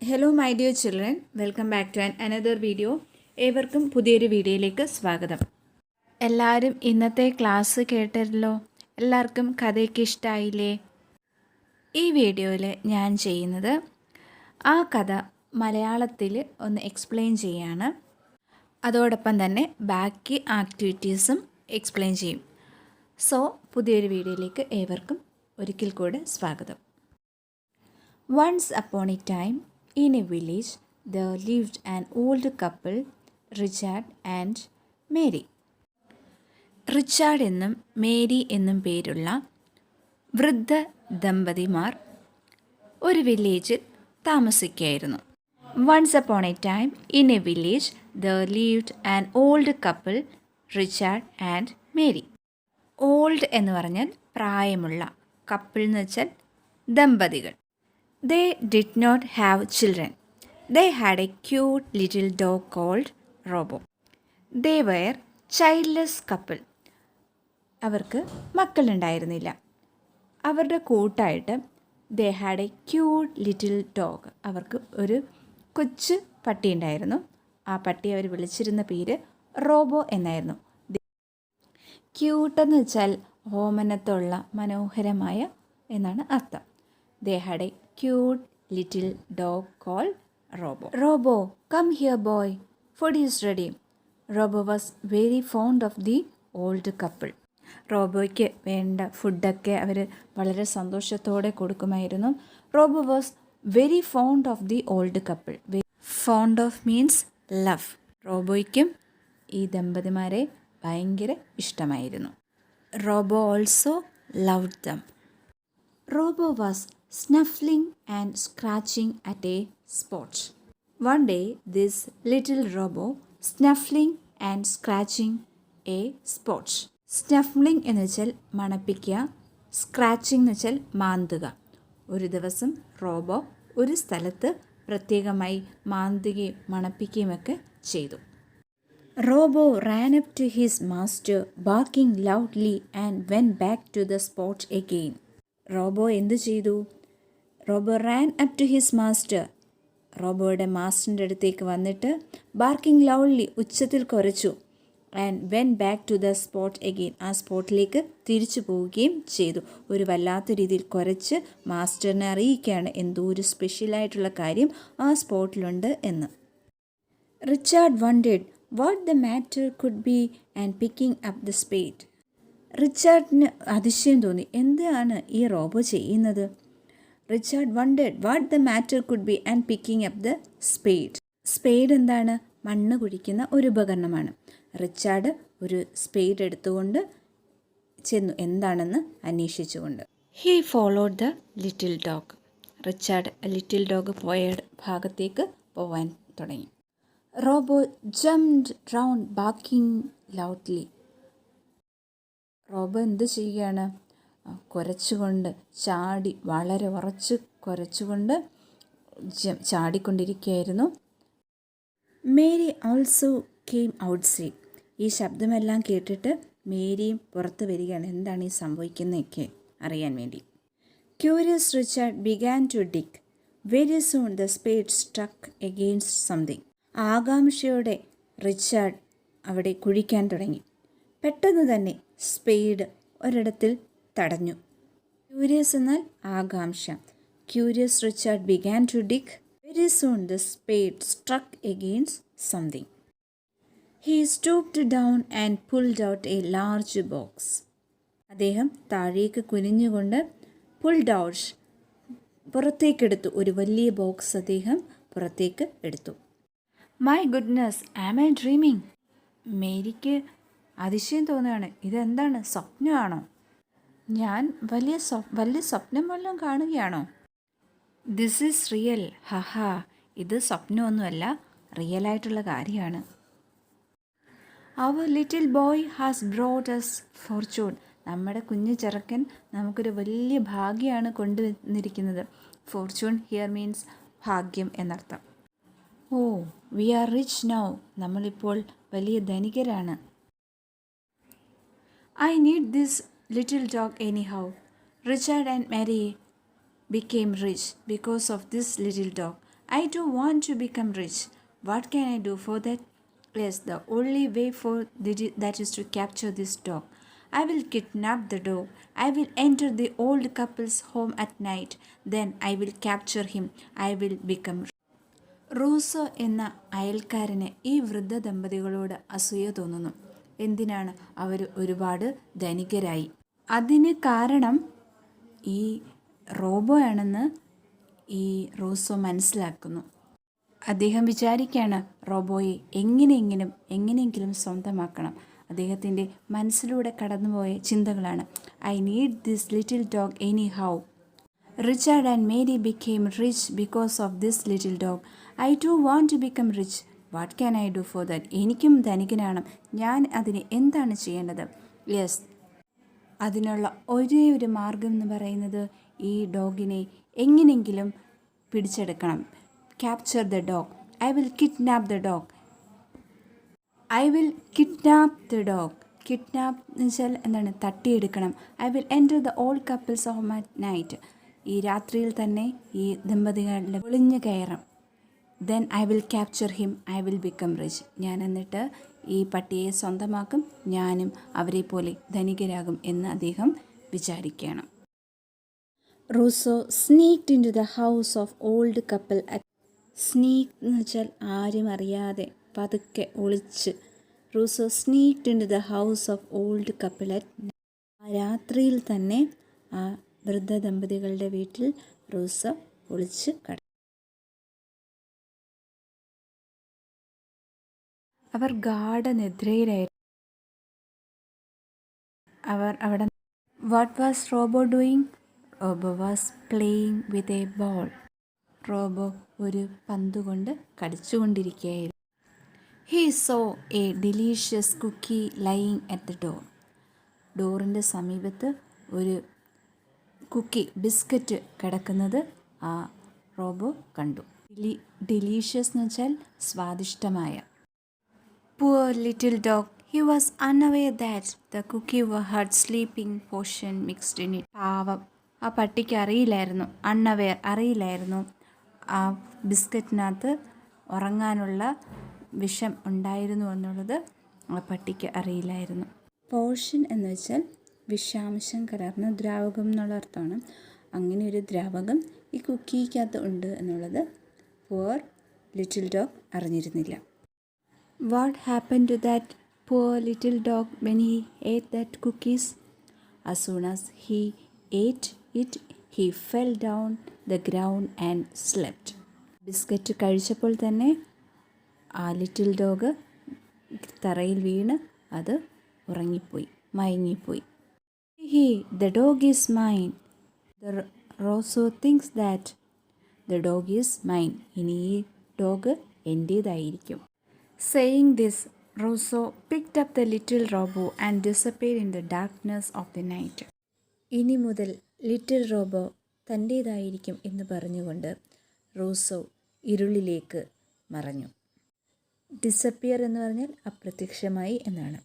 Hello my dear children, welcome back to another video. ഏവർക്കും പുതിയൊരു വീഡിയോയിലേക്ക് സ്വാഗതം. എല്ലാവരും ഇന്നത്തെ ക്ലാസ് കേട്ടല്ലോ. എല്ലാവർക്കും കഥയൊക്കെ ഇഷ്ടമായില്ലേ? ഈ വീഡിയോയിൽ ഞാൻ ചെയ്യുന്നത് ആ കഥ മലയാളത്തിൽ ഒന്ന് എക്സ്പ്ലെയിൻ ചെയ്യാണ്. അതോടൊപ്പം തന്നെ ബാക്കി ആക്ടിവിറ്റീസും എക്സ്പ്ലെയിൻ ചെയ്യും. സോ പുതിയൊരു വീഡിയോയിലേക്ക് ഏവർക്കും ഒരിക്കൽ കൂടെ സ്വാഗതം. Once upon a time, in a village, there lived an old couple, Richard and Mary. Richard എന്നും മേരി എന്നും പേരുള്ള വൃദ്ധ ദമ്പതിമാർ ഒരു വില്ലേജിൽ താമസിക്കുകയായിരുന്നു. Once upon a time in a village there lived an old couple, Richard and Mary. Old എന്ന് പറഞ്ഞാൽ പ്രായമുള്ള, കപ്പിൾ എന്ന് വെച്ചാൽ ദമ്പതികൾ. They did not have children. They had a cute little dog called Robo. They were childless couple. അവർക്ക് മക്കളുണ്ടായിരുന്നില്ല. അവരുടെ കൂട്ടായിട്ട് they had a cute little dog. അവർക്ക് ഒരു കൊച്ചു പട്ടി ഉണ്ടായിരുന്നു. ആ പട്ടി അവർ വിളിച്ചിരുന്ന പേര് റോബോ എന്നായിരുന്നു. ക്യൂട്ട് എന്ന് വെച്ചാൽ ഓമനത്തുള്ള, മനോഹരമായ എന്നാണ് അർത്ഥം. They had a cute little dog called Robo. Robo, come here boy, food is ready. Robo was very fond of the old couple. റോബോയ്ക്ക് വേണ്ട ഫുഡൊക്കെ അവർ വളരെ സന്തോഷത്തോടെ കൊടുക്കുമായിരുന്നു. Robo was very fond of the old couple. Fond of means love. റോബോയ്ക്കും ഈ ദമ്പതിമാരെ ഭയങ്കര ഇഷ്ടമായിരുന്നു. Robo also loved them. Robo was snuffling and scratching at a spot. One day, this little Robo snuffling and scratching a spot. Snuffling എന്ന് വെച്ചാൽ മണപ്പിക്കുക, scratching എന്ന് വെച്ചാൽ മാന്തുക. ഒരു ദിവസം റോബോ ഒരു സ്ഥലത്ത് പ്രത്യേകമായി മാന്തുകയും മണപ്പിക്കുകയുമൊക്കെ ചെയ്തു. Robo ran up to his master, barking loudly, and went back to the spot again. Robo എന്തു ചെയ്തു? Robo ran up to his master. റോബോയുടെ മാസ്റ്ററിൻ്റെ അടുത്തേക്ക് വന്നിട്ട് ബാർക്കിംഗ് ലൗഡ്ലി, ഉച്ചത്തിൽ കുരച്ചു. And when back to the spot again, ആ സ്പോട്ടിലേക്ക് തിരിച്ചു പോവുകയും ചെയ്തു. ഒരു വല്ലാത്ത രീതിയിൽ കുരച്ച് മാസ്റ്ററിനെ അറിയിക്കുകയാണ് എന്തോ ഒരു സ്പെഷ്യലായിട്ടുള്ള കാര്യം ആ സ്പോട്ടിലുണ്ട് എന്ന്. Richard wondered what the matter could be and picking up the spade. റിച്ചാർഡിന് അതിശയം തോന്നി, എന്താണ് ഈ റോബോ ചെയ്യുന്നത്? Richard wondered what the matter could be and picking up the spade. Spade എന്താണ്? മണ്ണ് കുഴിക്കുന്ന ഒരു ഉപകരണമാണ്. റിച്ചാർഡ് ഒരു സ്പേഡ് എടുത്തുകൊണ്ട് ചെന്നു, എന്താണെന്ന് അന്വേഷിച്ചുകൊണ്ട്. He followed the little dog. Richard little dog പോയ ഭാഗത്തേക്ക് പോവാൻ തുടങ്ങി. Robo jumped round barking loudly. Robo എന്ത് ചെയ്യുകയാണ്? കുരച്ചുകൊണ്ട് ചാടി, വളരെ ഉറച്ച് കുരച്ചുകൊണ്ട് ചാടിക്കൊണ്ടിരിക്കുകയായിരുന്നു. Mary also came outside. ഈ ശബ്ദമെല്ലാം കേട്ടിട്ട് മേരിയും പുറത്ത് വരികയാണ്, എന്താണ് ഈ സംഭവിക്കുന്നതൊക്കെ അറിയാൻ വേണ്ടി. Curious Richard began to dig. Very soon the spade struck against something. ആകാംക്ഷയോടെ റിച്ചാർഡ് അവിടെ കുഴിക്കാൻ തുടങ്ങി. പെട്ടെന്ന് തന്നെ സ്പേഡ് ഒരിടത്തിൽ തടഞ്ഞു. ക്യൂരിയസ് എന്നാൽ ആകാംക്ഷ. Curious Richard began to dig. Very soon the spade struck against something. He stooped down and pulled out a large box. അദ്ദേഹം താഴേക്ക് കുനിഞ്ഞുകൊണ്ട് പുൾഡ് ഔട്ട്, പുറത്തേക്കെടുത്തു. ഒരു വലിയ ബോക്സ് അദ്ദേഹം പുറത്തേക്ക് എടുത്തു. My goodness, am I dreaming. മേരിക്ക് അതിശയം തോന്നുകയാണ്, ഇതെന്താണ്, സ്വപ്നമാണോ? ഞാൻ വലിയ സ്വപ്നം വല്ലതും കാണുകയാണോ? This is real. ഹഹാ, ഇത് സ്വപ്നമൊന്നുമല്ല, റിയലായിട്ടുള്ള കാര്യമാണ്. Our little boy has brought us fortune. നമ്മുടെ കുഞ്ഞു ചെറുക്കൻ നമുക്കൊരു വലിയ ഭാഗ്യമാണ് കൊണ്ടുവന്നിരിക്കുന്നത്. ഫോർച്യൂൺ ഹിയർ മീൻസ് ഭാഗ്യം എന്നർത്ഥം. ഓ, വി ആർ റിച്ച് നൗ. നമ്മളിപ്പോൾ വലിയ ധനികരാണ്. I need this little dog anyhow. Richard and Mary became rich because of this little dog. I do want to become rich. What can I do for that? Yes, the only way for that is to capture this dog. I will kidnap the dog. I will enter the old couple's home at night. Then I will capture him. I will become rich. Rousseau എന്ന അയൽക്കാരന് ഈ വൃദ്ധ ദമ്പതികളോട് അസൂയ തോന്നുന്നു. എന്തിനാണ്? അവർ ഒരുപാട് ധനികരായി. അതിന് കാരണം ഈ റോബോയാണെന്ന് ഈ റൂസോ മനസ്സിലാക്കുന്നു. അദ്ദേഹം വിചാരിക്കുകയാണ് റോബോയെ എങ്ങനെയെങ്കിലും സ്വന്തമാക്കണം. അദ്ദേഹത്തിൻ്റെ മനസ്സിലൂടെ കടന്നുപോയ ചിന്തകളാണ്. I need this little dog any how. Richard and Mary became rich because of this little dog. I too want to become rich. What can I do for that? എനിക്കും ധനികനാണ്. ഞാൻ അതിന് എന്താണ് ചെയ്യേണ്ടത്? യെസ്, അതിനുള്ള ഒരേ ഒരു മാർഗം എന്ന് പറയുന്നത് ഈ ഡോഗിനെ എങ്ങനെയെങ്കിലും പിടിച്ചെടുക്കണം. Capture the dog. I will kidnap the dog. I will kidnap the dog. Kidnap എന്ന് വെച്ചാൽ എന്താണ്? തട്ടിയെടുക്കണം. I will enter the old couples home at night. ഈ രാത്രിയിൽ തന്നെ ഈ ദമ്പതികളുടെ ഒളിഞ്ഞു കയറും. Then I will capture him. I will become rich. ഞാൻ എന്നിട്ട് ഈ പട്ടിയെ സ്വന്തമാക്കും. ഞാനും അവരെ പോലെ ധനികരാകും എന്ന് അദ്ദേഹം വിചാരിക്കുകയാണ്. Russo sneaked into the house of old couple. Sneak എന്ന് വെച്ചാൽ ആരും അറിയാതെ പതുക്കെ ഒളിച്ച്. Russo sneaked into the house of old couple at. ആ രാത്രിയിൽ തന്നെ ആ വൃദ്ധ ദമ്പതികളുടെ വീട്ടിൽ റൂസോ ഒളിച്ച് കടന്നു. അവർ ഗാഢനിദ്രയിലായിരുന്നു. അവർ അവിടെ. What was Robo doing? Robo was playing with a ball. Robo ഒരു പന്ത് കൊണ്ട് കളിച്ചുകൊണ്ടിരിക്കുകയായിരുന്നു. He saw a delicious cookie lying at the door. ഡോറിൻ്റെ സമീപത്ത് ഒരു കുക്കി, ബിസ്ക്കറ്റ് കിടക്കുന്നത് ആ റോബോ കണ്ടു. ഡിലീഷ്യസ് എന്ന് വെച്ചാൽ സ്വാദിഷ്ടമായ. Poor little dog. He was unaware that the cookie had sleeping potion mixed in it. പാവം, ആ പട്ടിക്ക് അറിയില്ലായിരുന്നു. അറിയില്ലായിരുന്നു ആ ബിസ്ക്കറ്റിനകത്ത് ഉറങ്ങാനുള്ള വിഷം ഉണ്ടായിരുന്നു എന്നുള്ളത് ആ പട്ടിക്ക് അറിയില്ലായിരുന്നു. പോഷൻ എന്ന് വെച്ചാൽ വിഷാംശം കലർന്ന ദ്രാവകം എന്നുള്ള അർത്ഥമാണ്. അങ്ങനെ ഒരു ദ്രാവകം ഈ കുക്കിക്കകത്ത് ഉണ്ട് എന്നുള്ളത് പുവർ ലിറ്റിൽ ഡോഗ് അറിഞ്ഞിരുന്നില്ല. What happened to that poor little dog when he ate that cookies? As soon as he ate it, he fell down the ground and slept. Biscuit കഴിച്ചപ്പോൾ തന്നെ ആ ലിറ്റിൽ ഡോഗ് തറയിൽ വീണ് അത് മയങ്ങിപ്പോയി. The dog is mine. The Rosso thinks that the dog is mine. ഇനി ഈ dog എൻ്റേതായിരിക്കും. Saying this, Rosso picked up the little robo and disappeared in the darkness of the night. ഇനി മുതൽ little robo തൻ്റേതായിരിക്കും എന്ന് പറഞ്ഞുകൊണ്ട് Rousseau ഇരുളിലേക്ക് മറഞ്ഞു. Disappear എന്ന് പറഞ്ഞാൽ അപ്രത്യക്ഷമായി എന്നാണ്.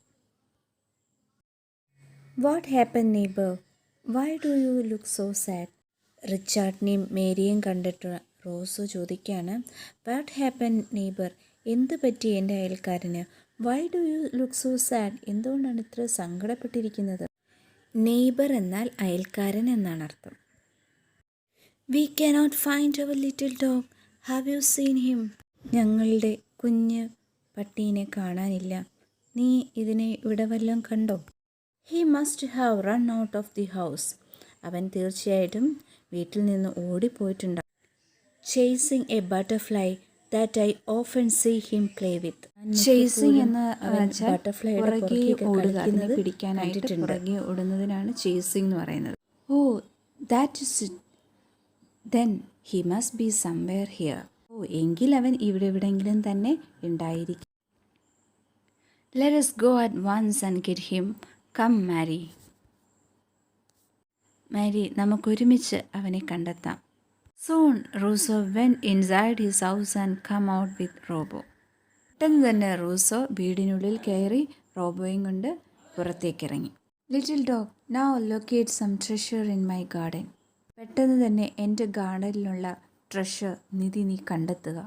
What happen neighbor? Why do you look so sad? റിച്ചാർഡിനെയും മേരിയെയും കണ്ടിട്ട് റോസോ ചോദിക്കുകയാണ്, വാട്ട് ഹാപ്പൻ നെയ്ബർ? എന്ത് പറ്റി എൻ്റെ അയൽക്കാരന്? Why do you look so sad? എന്തുകൊണ്ടാണ് ഇത്ര സങ്കടപ്പെട്ടിരിക്കുന്നത്? നെയ്ബർ എന്നാൽ അയൽക്കാരൻ എന്നാണ് അർത്ഥം. We cannot find our little dog. Have you seen him? ഞങ്ങളുടെ കുഞ്ഞ് പട്ടീനെ കാണാനില്ല. നീ ഇതിനെ ഇവിടെ വല്ലതും കണ്ടോ? He must have run out of the house. അവൻ തീർച്ചയായിട്ടും വീട്ടിൽ നിന്ന് ഓടിപ്പോയിട്ടുണ്ടാവും. Chasing a butterfly that I often see him play with. Chasing എന്ന് ബട്ടർഫ്ലൈയുടെ പിടിക്കാനായിട്ട് പുറകെ ഓടുന്നതിനാണ് ചേസിങ് എന്ന് പറയുന്നത്. Oh, that is it. Then he must be somewhere here. ഓ, എങ്കിൽ അവൻ എവിടെയെങ്കിലും തന്നെ ഉണ്ടായിരിക്കും. Let us go at once and get him. Come, Mary. മാരി, നമുക്കൊരുമിച്ച് അവനെ കണ്ടെത്താം. Soon Rosso went inside his house and come out with Robo. പെട്ടെന്ന് തന്നെ റൂസോ വീടിനുള്ളിൽ കയറി റോബോയും കൊണ്ട് പുറത്തേക്കിറങ്ങി. Little dog, now locate some treasure in my garden. പെട്ടെന്ന് തന്നെ എൻ്റെ ഗാർഡനിലുള്ള ട്രഷർ, നിധി നീ കണ്ടെത്തുക.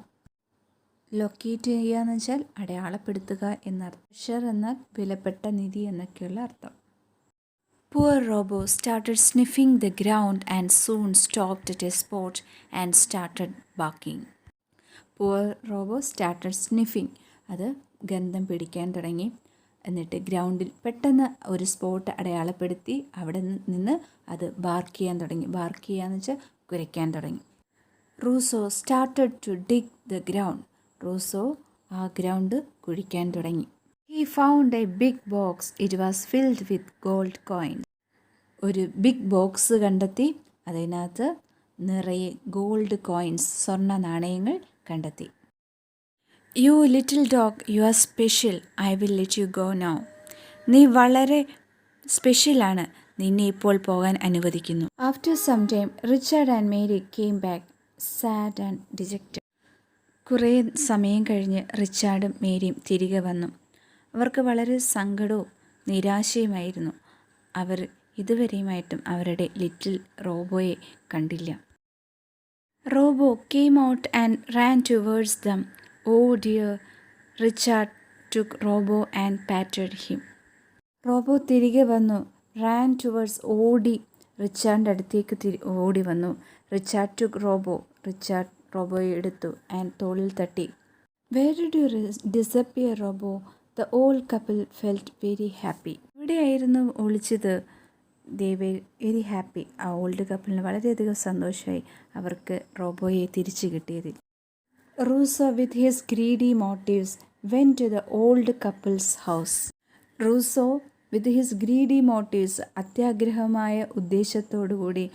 ലൊക്കേറ്റ് ചെയ്യുക എന്ന് വെച്ചാൽ അടയാളപ്പെടുത്തുക എന്നർത്ഥം. ട്രഷർ എന്നാൽ വിലപ്പെട്ട നിധി എന്നൊക്കെയുള്ള അർത്ഥം. Poor Robo started sniffing the ground and soon stopped at a spot and started barking. Poor Robo started sniffing. അത് ഗന്ധം പിടിക്കാൻ തുടങ്ങി. എന്നിട്ട് ഗ്രൗണ്ടിൽ പെട്ടെന്ന് ഒരു സ്പോട്ട് അടയാളപ്പെടുത്തി അവിടെ നിന്ന് അത് ബാർക്ക് ചെയ്യാൻ തുടങ്ങി. ബാർക്ക് ചെയ്യാന്ന് വെച്ചാൽ കുരയ്ക്കാൻ തുടങ്ങി. Rousseau started to dig the ground. Rousseau ആ ഗ്രൗണ്ട് കുഴിക്കാൻ തുടങ്ങി. He found a big box. It was filled with gold coins. ഒരു ബിഗ് ബോക്സ് കണ്ടെത്തി. അതിനകത്ത് നിറയെ ഗോൾഡ് കോയിൻസ്, സ്വർണ്ണ നാണയങ്ങൾ കണ്ടെത്തി. You little dog, you are special. I will let you go now. നീ വളരെ സ്പെഷ്യലാണ്. നിന്നെ ഇപ്പോൾ പോകാൻ അനുവദിക്കുന്നു. After some time, Richard and Mary came back, sad and dejected. കുറേ സമയം കഴിഞ്ഞ് റിച്ചാർഡും മേരിയും തിരികെ വന്നു. അവർക്ക് വളരെ സങ്കടവും നിരാശയുമായിരുന്നു. അവർ ഇതുവരെയുമായിട്ടും അവരുടെ ലിറ്റിൽ റോബോയെ കണ്ടില്ല. Robo came out and ran towards them. Oh dear. Richard took Robo and patted him. Robo തിരികെ വന്നു. ran towards, ഓടി റിച്ചാർഡിൻ്റെ അടുത്തേക്ക് ഓടി വന്നു. Richard took Robo. റിച്ചാർഡ് റോബോയെ എടുത്തു and തോളിൽ തട്ടി. Where did you disappear, Robo? The old couple felt very happy. എവിടെയായിരുന്നു ഒളിച്ചത്? They were very happy. ആ ഓൾഡ് കപ്പിളിന് വളരെയധികം സന്തോഷമായി അവർക്ക് റോബോയെ തിരിച്ചു കിട്ടിയതിൽ. Russo, with his greedy motives, went to the old couple's house. Russo, with his greedy motives, അത്യാഗ്രഹമായ ഉദ്ദേശത്തോടുകൂടി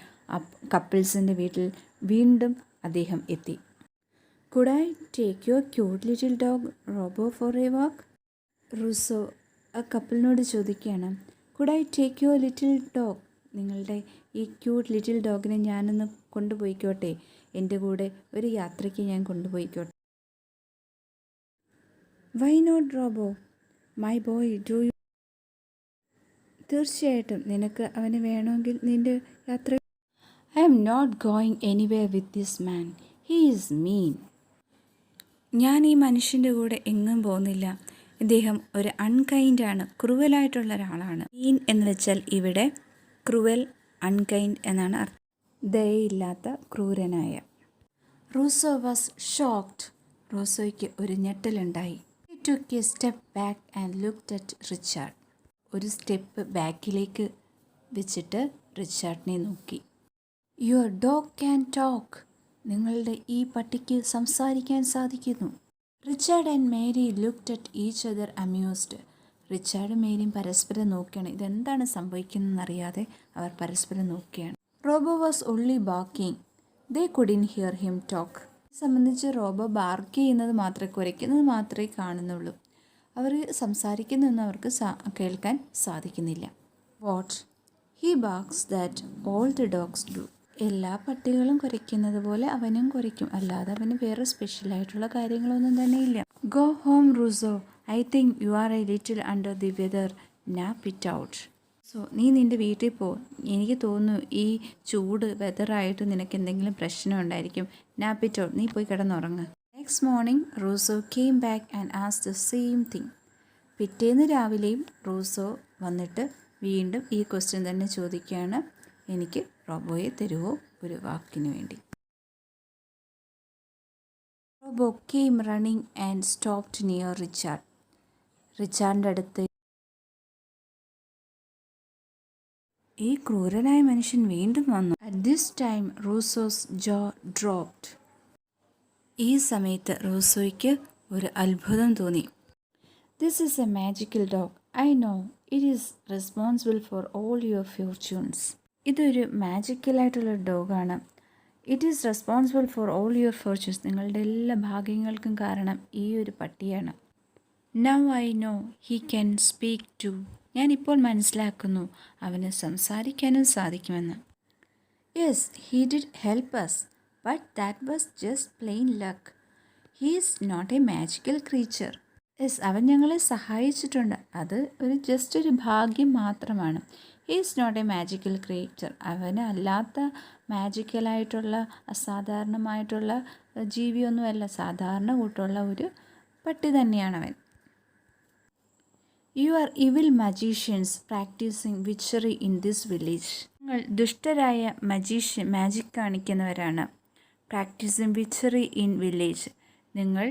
കപ്പിൾസിൻ്റെ വീട്ടിൽ വീണ്ടും അദ്ദേഹം എത്തി. Could I take your cute little dog Robo for a walk? Russo ആ കപ്പിളിനോട് ചോദിക്കുകയാണ്. Could I take your little dog? നിങ്ങളുടെ ഈ cute little ഡോഗിനെ ഞാനൊന്ന് കൊണ്ടുപോയിക്കോട്ടെ, എൻ്റെ കൂടെ ഒരു യാത്രയ്ക്ക് ഞാൻ കൊണ്ടുപോയിക്കോട്ടെ. Why not, Robo? My boy, do you? തീർച്ചയായിട്ടും നിനക്ക് അവനെ വേണമെങ്കിൽ നിൻ്റെ യാത്ര. I am not going anywhere with this man. He is mean. ഞാൻ ഈ മനുഷ്യൻ്റെ കൂടെ എങ്ങും പോകുന്നില്ല. ഇദ്ദേഹം ഒരു അൺകൈൻഡാണ്, ക്രൂവലായിട്ടുള്ള ഒരാളാണ്. മീൻ എന്ന് വെച്ചാൽ ഇവിടെ ക്രൂവൽ, അൺകൈൻഡ് എന്നാണ് അർത്ഥം. ദയയില്ലാത്ത, ക്രൂരനായ. Rousseau was shocked. റൂസോയ്ക്ക് ഒരു ഞെട്ടലുണ്ടായി. He took a step back and looked at Richard. ഒരു സ്റ്റെപ്പ് ബാക്കിലേക്ക് വെച്ചിട്ട് റിച്ചാർഡിനെ നോക്കി. Your dog can talk. നിങ്ങളുടെ ഈ പട്ടിക്ക് സംസാരിക്കാൻ സാധിക്കുന്നു. Richard and Mary looked at each other amused. റിച്ചാർഡും മേരിയും പരസ്പരം നോക്കുകയാണ്. ഇതെന്താണ് സംഭവിക്കുന്നതെന്നറിയാതെ അവർ പരസ്പരം നോക്കുകയാണ്. Robo was only barking. They couldn't hear him talk. സംബന്ധിച്ച് റോബോ ബാർക്ക് ചെയ്യുന്നത് മാത്രമേ, കുരയ്ക്കുന്നത് മാത്രമേ കാണുന്നുള്ളൂ. അവർ സംസാരിക്കുന്നതൊന്നും അവർക്ക് കേൾക്കാൻ സാധിക്കുന്നില്ല. What he barks that all the dogs do. എല്ലാ പട്ടികളും കുരയ്ക്കുന്നത് പോലെ അവനും കുരയ്ക്കും, അല്ലാതെ അവന് വേറെ സ്പെഷ്യലായിട്ടുള്ള കാര്യങ്ങളൊന്നും തന്നെ ഇല്ല. Go home Rousseau, I think you are a little under the weather, nap it out. So നീ നിൻ്റെ വീട്ടിൽ പോ. എനിക്ക് തോന്നുന്നു ഈ ചൂട് വെതറായിട്ട് നിനക്ക് എന്തെങ്കിലും പ്രശ്നം ഉണ്ടായിരിക്കും. നാപ്പ് ഇറ്റ് ഔട്ട്, നീ പോയി കിടന്നുറങ്ങ്. Next morning Rousseau came back and asked the same thing. പിറ്റേന്ന് രാവിലെയും റൂസോ വന്നിട്ട് വീണ്ടും ഈ ക്വസ്റ്റ്യൻ തന്നെ ചോദിക്കുകയാണ്. എനിക്ക് റോബോയെ തരുമോ ഒരു വാക്കിന് വേണ്ടി. Robo came running and stopped near Richard. റിച്ചാർഡിൻ്റെ അടുത്ത് ഈ ക്രൂരനായ മനുഷ്യൻ വീണ്ടും വന്നു. At this time Rousseau's jaw dropped. ഈ സമയത്ത് റൂസോയ്ക്ക് ഒരു അത്ഭുതം തോന്നി. This is a magical dog. I know it is responsible for all your fortunes. ഇതൊരു മാജിക്കലായിട്ടുള്ള ഡോഗാണ്. It is responsible for all your fortunes. നിങ്ങളുടെ എല്ലാ ഭാഗ്യങ്ങൾക്കും കാരണം ഈ ഒരു പട്ടിയാണ്. Now I know he can speak too. ഞാനിപ്പോൾ മനസ്സിലാക്കുന്നു അവന് സംസാരിക്കാനും സാധിക്കുമെന്ന്. Yes, he did help us, but that was just plain luck. He is not a magical creature. Yes, അവൻ ഞങ്ങളെ സഹായിച്ചിട്ടുണ്ട്, അത് ജസ്റ്റ് ഒരു ഭാഗ്യം മാത്രമാണ്. He is not a magical creature. അവന് അല്ലാത്ത മാജിക്കലായിട്ടുള്ള അസാധാരണമായിട്ടുള്ള ജീവിയൊന്നുമല്ല, സാധാരണ കൂട്ടുള്ള ഒരു പട്ടി തന്നെയാണവൻ. You are evil magicians practising വിച്ചറി ഇൻ ദിസ് വില്ലേജ്. നിങ്ങൾ ദുഷ്ടരായ മാജിക് കാണിക്കുന്നവരാണ്. പ്രാക്ടീസിങ് വിച്ചറി ഇൻ വില്ലേജ്. നിങ്ങൾ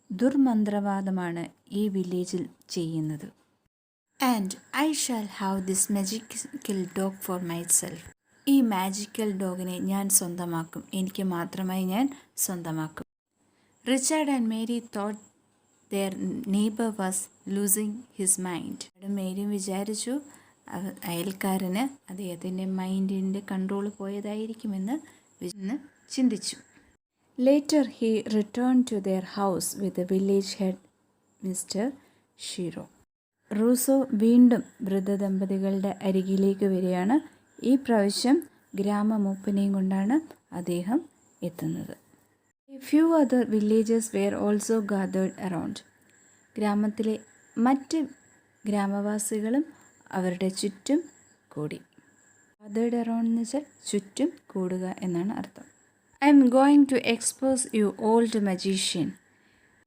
ദുർമന്ത്രവാദമാണ് ഈ വില്ലേജിൽ ചെയ്യുന്നത്. And I shall have this magical dog for myself. ഈ മാജിക്കൽ ഡോഗിനെ ഞാൻ സ്വന്തമാക്കും, എനിക്ക് മാത്രമായി ഞാൻ സ്വന്തമാക്കും. Richard and Mary thought their neighbor was losing his mind. മേരിയും വിചാരിച്ചു അയൽക്കാരന് അദ്ദേഹത്തിൻ്റെ മൈൻഡിൻ്റെ കൺട്രോൾ പോയതായിരിക്കുമെന്ന് ചിന്തിച്ചു. Later he return to their house with village head mister Shiro. Rousseau വീണ്ടും വൃദ്ധദമ്പതികളുടെ അരികിലേക്ക് വരികയാണ്. ഈ പ്രാവശ്യം ഗ്രാമമൂപ്പനെയും കൊണ്ടാണ് അദ്ദേഹം എത്തുന്നത്. A few other villages were also gathered around. ഗ്രാമത്തിലെ മറ്റ് ഗ്രാമവാസികളും അവരുടെ ചുറ്റും കൂടി. gathered around എന്ന് വെച്ചാൽ ചുറ്റും കൂടുക എന്നാണ് അർത്ഥം. I am going to expose you old magician.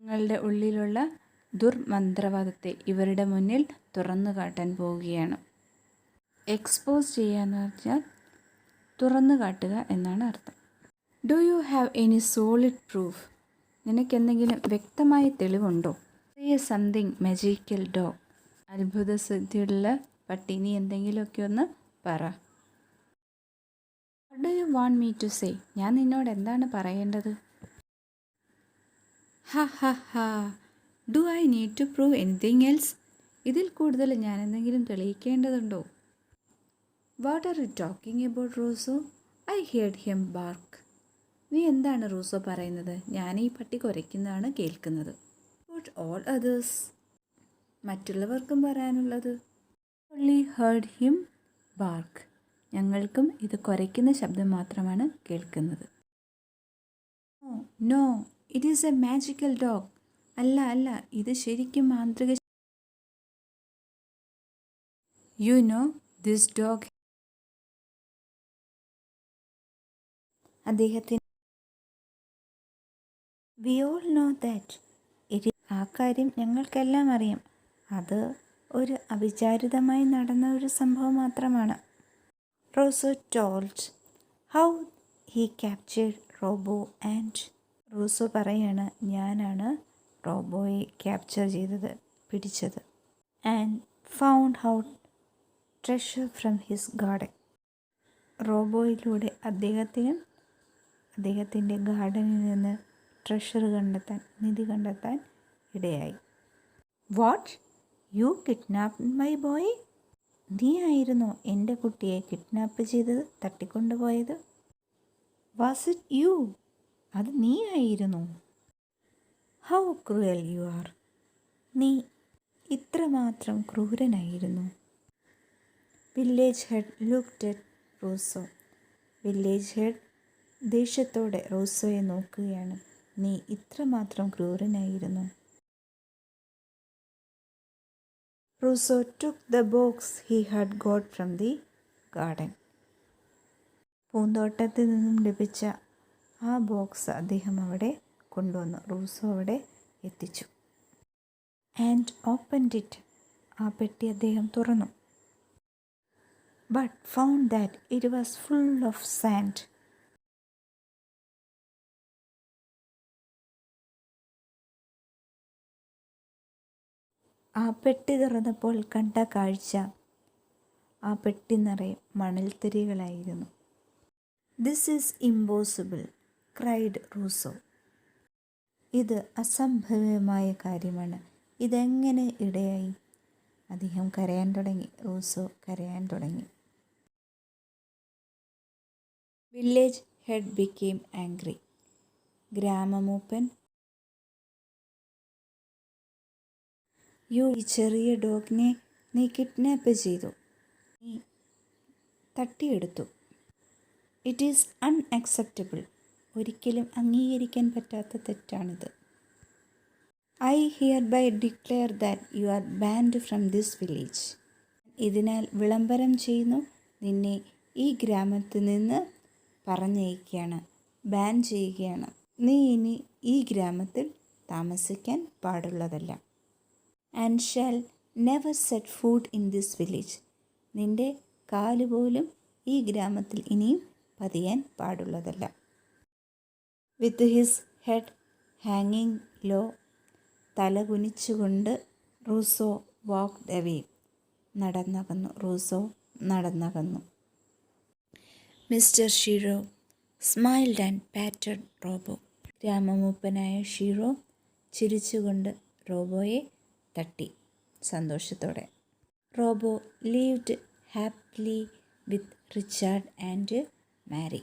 നിങ്ങളുടെ ഉള്ളിലുള്ള ദുർമന്ത്രവാദത്തെ ഇവരുടെ മുന്നിൽ തുറന്നു കാട്ടാൻ പോവുകയാണ്. എക്സ്പോസ് ചെയ്യുക എന്ന് പറഞ്ഞാൽ തുറന്നു കാട്ടുക എന്നാണ് അർത്ഥം. Do you have any solid proof? നിനക്കെന്തെങ്കിലും വ്യക്തമായ തെളിവുണ്ടോ? Something magical dog. അത്ഭുത സിദ്ധിയുള്ള പട്ടി, നീ എന്തെങ്കിലുമൊക്കെ ഒന്ന് പറ. What do you want me to say? ഞാൻ നിന്നോട് എന്താണ് പറയേണ്ടത്? ഹ ഹ ഹ. Do I need to prove anything else? ഇതിൽ കൂടുതൽ ഞാൻ എന്തെങ്കിലും തെളിയിക്കേണ്ടതുണ്ടോ? What are you talking about Rousseau? I heard him bark. നീ എന്താണ് റൂസോ പറയുന്നത്? ഞാൻ ഈ പട്ടി കുരയ്ക്കുന്നതാണ് കേൾക്കുന്നത്. What all others? മറ്റുള്ളവർക്കും പറയാനുള്ളത്. Only heard him bark. ഞങ്ങൾക്കും ഇത് കുരയ്ക്കുന്ന ശബ്ദം മാത്രമാണ് കേൾക്കുന്നത്. No it is a magical dog. അല്ല അല്ല, ഇത് ശരിക്കും മാന്ത്രിക. You know this dog. അദ്ദേഹത്തിന് വി ഓൾ നോ ദാറ്റ്. ആ കാര്യം ഞങ്ങൾക്കെല്ലാം അറിയാം. അത് ഒരു അവിചാരിതമായി നടന്ന ഒരു സംഭവം മാത്രമാണ്. Rousseau told how he captured Robo and. Rousseau പറയാണ്, ഞാനാണ് റോബോയെ ക്യാപ്ചർ ചെയ്തത്, പിടിച്ചത്. And found out treasure from his garden. റോബോയിലൂടെ അദ്ദേഹത്തിൻ്റെ ഗാർഡനിൽ നിന്ന് ട്രഷർ കണ്ടെത്താൻ, നിധി കണ്ടെത്താൻ ഇടയായി. What, you kidnap my boy? നീ ആയിരുന്നോ എൻ്റെ കുട്ടിയെ കിഡ്നാപ്പ് ചെയ്തത്, തട്ടിക്കൊണ്ടുപോയത്? Was it you? അത് നീ ആയിരുന്നോ? How cruel you are. നീ ഇത്രമാത്രം ക്രൂരനായിരുന്നു. Village head looked at Rousseau. Village head ദേഷ്യത്തോടെ റൂസോയെ നോക്കുകയാണ്. നീ ഇത്രമാത്രം ക്രൂരനായിരുന്നു. Rousseau took the box he had got from the garden. പൂന്തോട്ടത്തിൽ നിന്നും ലഭിച്ച ആ ബോക്സ് അദ്ദേഹം അവിടെ കൊണ്ടുവന്നു, റൂസോ അവിടെ എത്തിച്ചു. And opened it. ആ പെട്ടി അദ്ദേഹം തുറന്നു. But found that it was full of sand. ആ പെട്ടി തുറന്നപ്പോൾ കണ്ട കാഴ്ച, ആ പെട്ടി നിറയെ മണൽത്തരികളായിരുന്നു. This is impossible cried Rousseau. ഇത് അസംഭവ്യമായ കാര്യമാണ്, ഇതെങ്ങനെ ഇടയായി? അദ്ദേഹം കരയാൻ തുടങ്ങി. റൂസോ കരയാൻ തുടങ്ങി. Village head became angry. ഗ്രാമമൂപ്പൻ, യു, ഈ ചെറിയ ഡോഗിനെ നീ കിഡ്നാപ്പ് ചെയ്തു, നീ തട്ടിയെടുത്തു. It is unacceptable. ഒരിക്കലും അംഗീകരിക്കാൻ പറ്റാത്ത തെറ്റാണിത്. I hereby declare that you are banned from this village. ഇതിനാൽ വിളംബരം ചെയ്യുന്നു, നിന്നെ ഈ ഗ്രാമത്തിൽ നിന്ന് പറഞ്ഞയക്കുകയാണ്, ബാൻ ചെയ്യുകയാണ്. നീ ഇനി ഈ ഗ്രാമത്തിൽ താമസിക്കാൻ പാടുള്ളതല്ല. And shall never set foot in this village. നിന്റെ കാലുപോലും ഈ ഗ്രാമത്തിൽ ഇനിയും പതിയാൻ പാടുള്ളതല്ല. വിത്ത് ഹിസ് ഹെഡ് ഹാങ്ങിങ് ലോ, തല കുനിച്ചുകൊണ്ട് റൂസോ വാക്ക്ഡ് അവേ. റൂസോ നടന്നകന്നു. Mister Shiro smiled and patted Robo. ഗ്രാമമൂപ്പനായ ഷീറോ ചിരിച്ചുകൊണ്ട് റോബോയെ തട്ടി സന്തോഷത്തോടെ. Robo lived happily with Richard and Mary.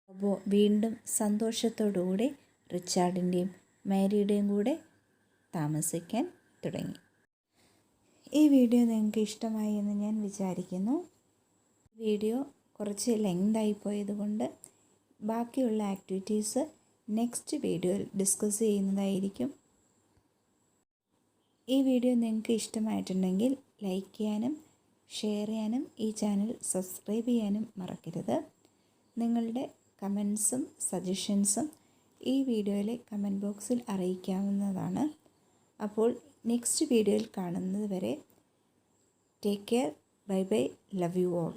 Robo വീണ്ടും സന്തോഷത്തോടുകൂടി റിച്ചാർഡിൻ്റെയും മാരിയുടെയും കൂടെ താമസിക്കാൻ തുടങ്ങി. ഈ വീഡിയോ നിങ്ങൾക്ക് ഇഷ്ടമായി എന്ന് ഞാൻ വിചാരിക്കുന്നു. വീഡിയോ കുറച്ച് ലെങ്തായി പോയതുകൊണ്ട് ബാക്കിയുള്ള ആക്ടിവിറ്റീസ് നെക്സ്റ്റ് വീഡിയോയിൽ ഡിസ്കസ് ചെയ്യുന്നതായിരിക്കും. ഈ വീഡിയോ നിങ്ങൾക്ക് ഇഷ്ടമായിട്ടുണ്ടെങ്കിൽ ലൈക്ക് ചെയ്യാനും ഷെയർ ചെയ്യാനും ഈ ചാനൽ സബ്സ്ക്രൈബ് ചെയ്യാനും മറക്കരുത്. നിങ്ങളുടെ കമൻസും സജഷൻസും ഈ വീഡിയോയിലെ കമൻറ്റ് ബോക്സിൽ അറിയിക്കാവുന്നതാണ്. അപ്പോൾ നെക്സ്റ്റ് വീഡിയോയിൽ കാണുന്നത് വരെ take care, bye bye, love you all.